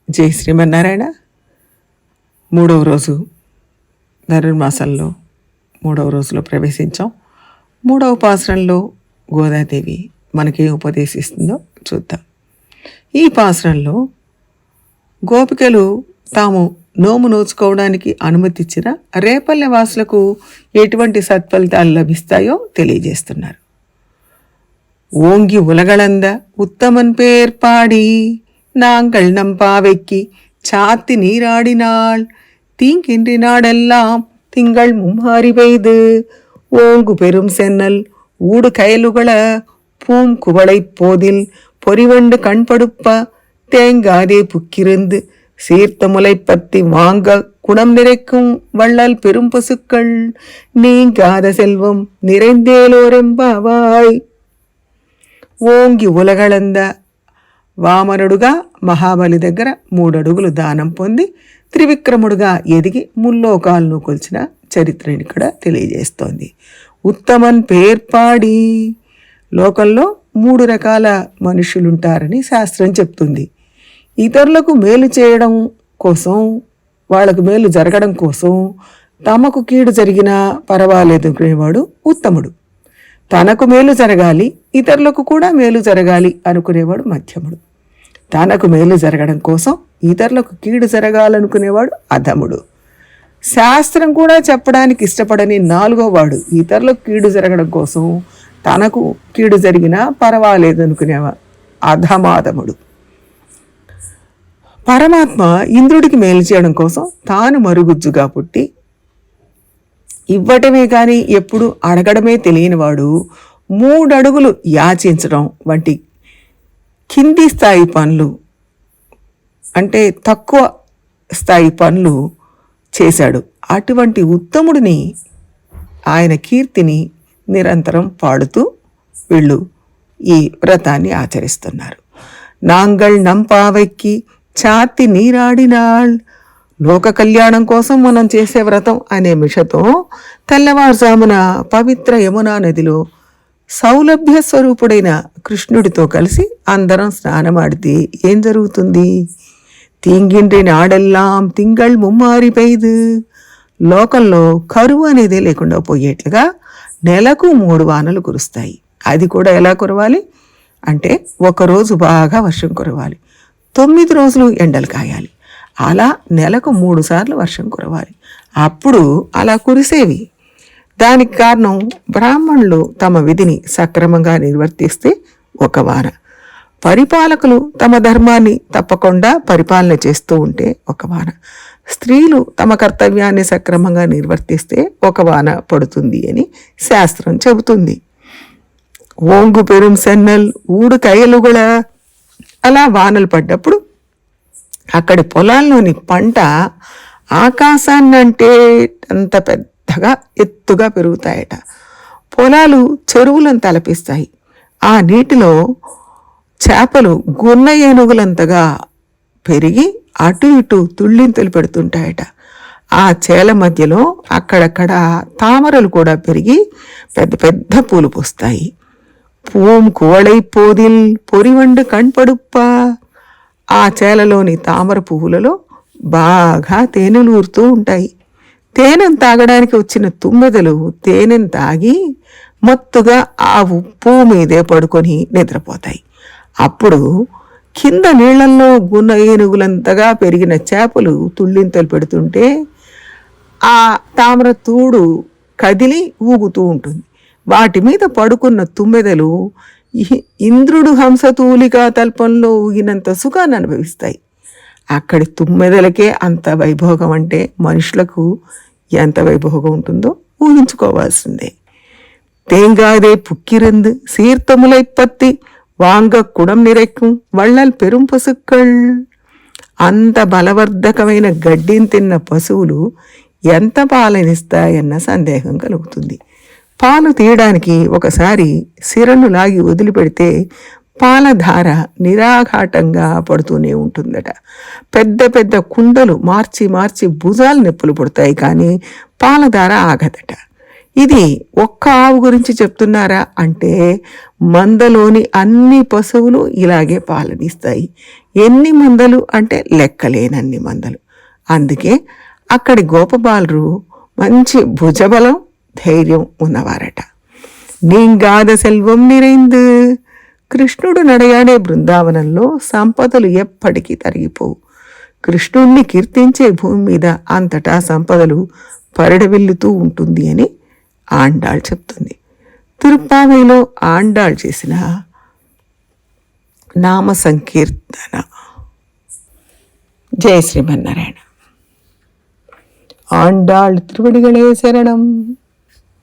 జై శ్రీమన్నారాయణ. మూడవ రోజు ధనుర్మాసంలో మూడవ రోజులో ప్రవేశించాం. మూడవ పాసురంలో గోదాదేవి మనకేం ఉపదేశిస్తుందో చూద్దాం. ఈ పాసురంలో గోపికలు తాము నోము నోచుకోవడానికి అనుమతిచ్చిన రేపల్లె వాసులకు ఎటువంటి సత్ఫలితాలు లభిస్తాయో తెలియజేస్తున్నారు. ఓంగి ఉలగళంద ఉత్తమన్ పేర్పాడి நாங்கள் நம் பாவைக்கு சாத்தி நீராடினாள் தீங்கின்றி நாடெல்லாம் திங்கள் மும்மாறி பெய்து ஓங்கு பெரும் சென்னல் ஊடு கயலுகள பூம் குவளை போதில் பொறிவண்டு கண்படுப்ப தேங்காதே புக்கிருந்து சீர்த்த முளைப்பத்தி வாங்க குணம் நிறைக்கும் வள்ளல் பெரும் பசுக்கள் நீங்காத செல்வம் நிறைந்தேலோரெம்பாவாய். ఓంగి ఉలగళంద వామనుడుగా మహాబలి దగ్గర 3 అడుగులు దానం పొంది త్రివిక్రముడుగా ఎదిగి ముల్లోకాలను కొలిచిన చరిత్రని ఇక్కడ తెలియజేస్తోంది. ఉత్తమన్ పేర్పాడి, లోకంలో 3 రకాల మనుషులుంటారని శాస్త్రం చెప్తుంది. ఇతరులకు మేలు చేయడం కోసం, వాళ్ళకు మేలు జరగడం కోసం తమకు కీడు జరిగినా పర్వాలేదు అనుకునేవాడు ఉత్తముడు. తనకు మేలు జరగాలి, ఇతరులకు కూడా మేలు జరగాలి అనుకునేవాడు మధ్యముడు. తనకు మేలు జరగడం కోసం ఇతరులకు కీడు జరగాలనుకునేవాడు అధముడు. శాస్త్రం కూడా చెప్పడానికి ఇష్టపడని 4వ వాడు ఇతరులకు కీడు జరగడం కోసం తనకు కీడు జరిగినా పర్వాలేదు అనుకునేవాడు అధమాధముడు. పరమాత్మ ఇంద్రుడికి మేలు చేయడం కోసం తాను మరుగుజ్జుగా పుట్టి ఇవ్వటమే కానీ ఎప్పుడు అడగడమే తెలియనివాడు 3 అడుగులు యాచించడం వంటి కింది స్థాయి పనులు, అంటే తక్కువ స్థాయి పనులు చేశాడు. అటువంటి ఉత్తముడిని, ఆయన కీర్తిని నిరంతరం పాడుతూ వీళ్ళు ఈ వ్రతాన్ని ఆచరిస్తున్నారు. నాంగల్ నంపావెక్కి చాతి నీరాడినాళ్, లోక కళ్యాణం కోసం మనం చేసే వ్రతం అనే మిషతో తెల్లవారుజామున పవిత్ర యమునా నదిలో సౌలభ్య స్వరూపుడైన కృష్ణుడితో కలిసి అందరం స్నానమాడితే ఏం జరుగుతుంది? తీంగిండ్రి నాడెల్లాం తింగళ్ ముమ్మారి పెయ్దు, లోకంలో కరువు అనేదే లేకుండా పోయేట్లుగా నెలకు 3 వానలు కురుస్తాయి. అది కూడా ఎలా కురవాలి అంటే, 1 రోజు బాగా వర్షం కురవాలి, 9 రోజులు ఎండలు కాయాలి. అలా నెలకు 3 సార్లు వర్షం కురవాలి. అప్పుడు అలా కురిసేవి. దానికి కారణం బ్రాహ్మణులు తమ విధిని సక్రమంగా నిర్వర్తిస్తే 1 వాన, పరిపాలకులు తమ ధర్మాన్ని తప్పకుండా పరిపాలన చేస్తూ ఉంటే 1 వాన, స్త్రీలు తమ కర్తవ్యాన్ని సక్రమంగా నిర్వర్తిస్తే 1 వాన పడుతుంది అని శాస్త్రం చెబుతుంది. ఓంగు పెరుం సెన్నల్ ఊడు కయలుగుళ, అలా వానలు పడ్డప్పుడు అక్కడి పొలాల్లోని పంట ఆకాశాన్నంటే అంత పెద్దగా ఎత్తుగా పెరుగుతాయట. పొలాలు చెరువులను తలపిస్తాయి. ఆ నీటిలో చేపలు గున్న ఏనుగులంతగా పెరిగి అటు ఇటు తుళ్ళింతలు పెడుతుంటాయట. ఆ చేల మధ్యలో అక్కడక్కడ తామరలు కూడా పెరిగి పెద్ద పెద్ద పూలు పూస్తాయి. పూం కువళై పోదిల్ పొరివండు కణ్పడుప్ప, ఆ చేలలోని తామర పువ్వులలో బాగా తేనెలు ఊరుతూ ఉంటాయి. తేనెను తాగడానికి వచ్చిన తుమ్మెదలు తేనెను తాగి మత్తుగా ఆ పువ్వు మీదే పడుకొని నిద్రపోతాయి. అప్పుడు కింద నీళ్లలో గున్న ఏనుగులంతగా పెరిగిన చేపలు తుళ్ళింతలు పెడుతుంటే ఆ తామర తూడు కదిలి ఊగుతూ ఉంటుంది. వాటి మీద పడుకున్న తుమ్మెదలు ఇంద్రుడు హంసతూలికా తల్పంలో ఊగినంత సుఖాన్ని అనుభవిస్తాయి. అక్కడి తుమ్మెదలకే అంత వైభోగం అంటే మనుషులకు ఎంత వైభోగం ఉంటుందో ఊహించుకోవాల్సిందే. తేంగాదే పుక్కిరందు సీర్తములైపత్తి వాంగ కుడం నిరెక్కుం వళ్ళల్ పెరుం పసుక్కళ్, అంత బలవర్ధకమైన గడ్డిని తిన్న పశువులు ఎంత పాలనిస్తాయన్న సందేహం కలుగుతుంది. పాలు తీయడానికి ఒకసారి సిరను లాగి వదిలిపెడితే పాలధార నిరాఘాటంగా పడుతూనే ఉంటుందట. పెద్ద పెద్ద కుండలు మార్చి మార్చి భుజాలు నొప్పులు పుడతాయి, కానీ పాలధార ఆగదట. ఇది ఒక్క ఆవు గురించి చెప్తున్నారా అంటే మందలోని అన్ని పశువులు ఇలాగే పాలనిస్తాయి. ఎన్ని మందలు అంటే లెక్కలేనన్ని మందలు. అందుకే అక్కడి గోపబాలురు మంచి భుజబలం ధైర్యం ఉన్నవారట. నీంగాద సెల్వం నిరైందు. కృష్ణుడు నడయాడే బృందావనంలో సంపదలు ఎప్పటికీ తరిగిపోవు. కృష్ణుణ్ణి కీర్తించే భూమి మీద అంతటా సంపదలు పరిడవిల్లుతూ ఉంటుంది అని ఆండాళ్ చెప్తుంది. తిరుప్పావైలో ఆండాళ్ చేసిన నామ సంకీర్తన. జయ శ్రీమన్నారాయణ. ఆండాళ్ తిరువడిగళే శరణం.